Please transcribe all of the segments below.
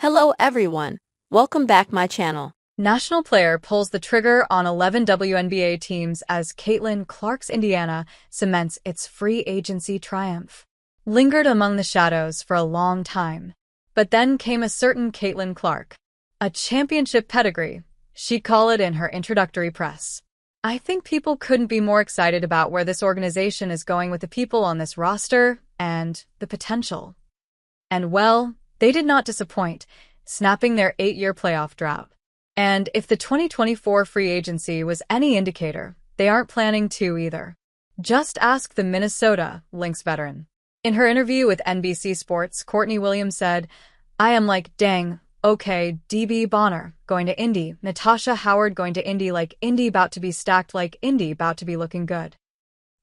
Hello everyone, welcome back my channel. National player pulls the trigger on 11 WNBA teams as Caitlin-Clark's Indiana cements its free agency triumph. Lingered among the shadows for a long time. But then came a certain Caitlin-Clark. A championship pedigree, she'd call it in her introductory press. I think people couldn't be more excited about where this organization is going with the people on this roster and the potential. And well, they did not disappoint, snapping their 8-year playoff drought. And if the 2024 free agency was any indicator, they aren't planning to either. Just ask the Minnesota Lynx veteran. In her interview with NBC Sports, Courtney Williams said, "I am like, dang, okay, DB Bonner, going to Indy, Natasha Howard going to Indy like Indy about to be stacked like Indy about to be looking good."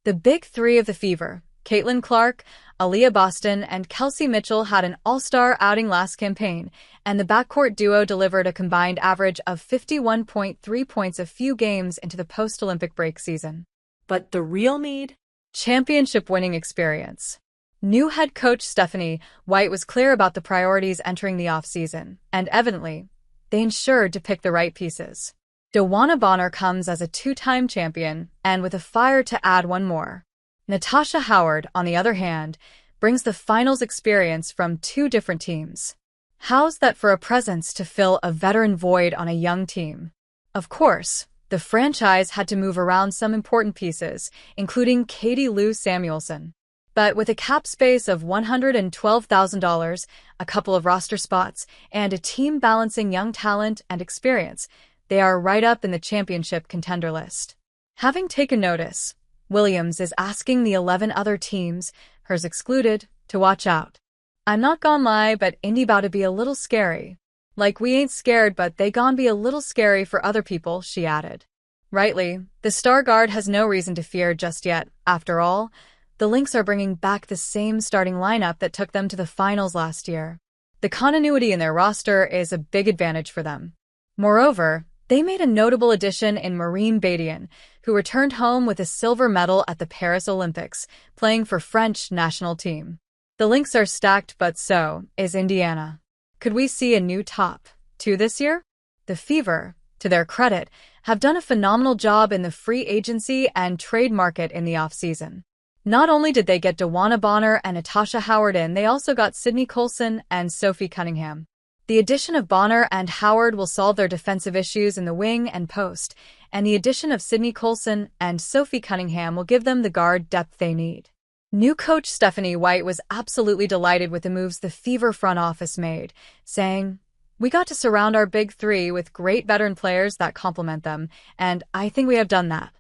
The big three of the Fever, Caitlin-Clark, Aaliyah Boston, and Kelsey Mitchell had an all-star outing last campaign, and the backcourt duo delivered a combined average of 51.3 points a few games into the post-Olympic break season. But the real need? Championship winning experience. New head coach Stephanie White was clear about the priorities entering the offseason, and evidently, they ensured to pick the right pieces. DeWanna Bonner comes as a 2-time champion, and with a fire to add one more. Natasha Howard, on the other hand, brings the finals experience from 2 different teams. How's that for a presence to fill a veteran void on a young team? Of course, the franchise had to move around some important pieces, including Katie Lou Samuelson. But with a cap space of $112,000, a couple of roster spots, and a team balancing young talent and experience, they are right up in the championship contender list. Having taken notice, Williams is asking the 11 other teams, hers excluded, to watch out. "I'm not gon' lie, but Indy bout to be a little scary. Like we ain't scared, but they gon' be a little scary for other people," she added. Rightly, the star guard has no reason to fear just yet. After all, the Lynx are bringing back the same starting lineup that took them to the finals last year. The continuity in their roster is a big advantage for them. Moreover, they made a notable addition in Maureen Badian, who returned home with a silver medal at the Paris Olympics, playing for French national team. The Lynx are stacked, but so is Indiana. Could we see a new top 2 this year? The Fever, to their credit, have done a phenomenal job in the free agency and trade market in the offseason. Not only did they get DeWanna Bonner and Natasha Howard in, they also got Sydney Colson and Sophie Cunningham. The addition of Bonner and Howard will solve their defensive issues in the wing and post, and the addition of Sydney Colson and Sophie Cunningham will give them the guard depth they need. New coach Stephanie White was absolutely delighted with the moves the Fever front office made, saying, "We got to surround our big three with great veteran players that complement them, and I think we have done that.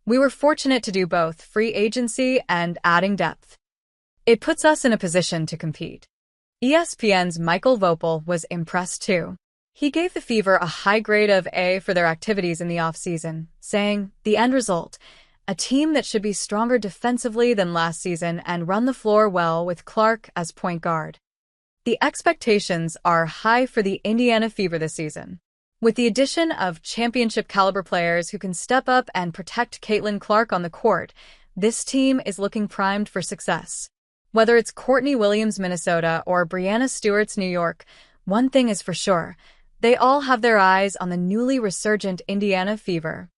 We were fortunate to do both free agency and adding depth. It puts us in a position to compete." ESPN's Michael Vopel was impressed too. He gave the Fever a high grade of A for their activities in the offseason, saying, "The end result, a team that should be stronger defensively than last season and run the floor well with Clark as point guard." The expectations are high for the Indiana Fever this season. With the addition of championship-caliber players who can step up and protect Caitlin-Clark on the court, this team is looking primed for success. Whether it's Courtney Williams' Minnesota or Breanna Stewart's New York, one thing is for sure, they all have their eyes on the newly resurgent Indiana Fever.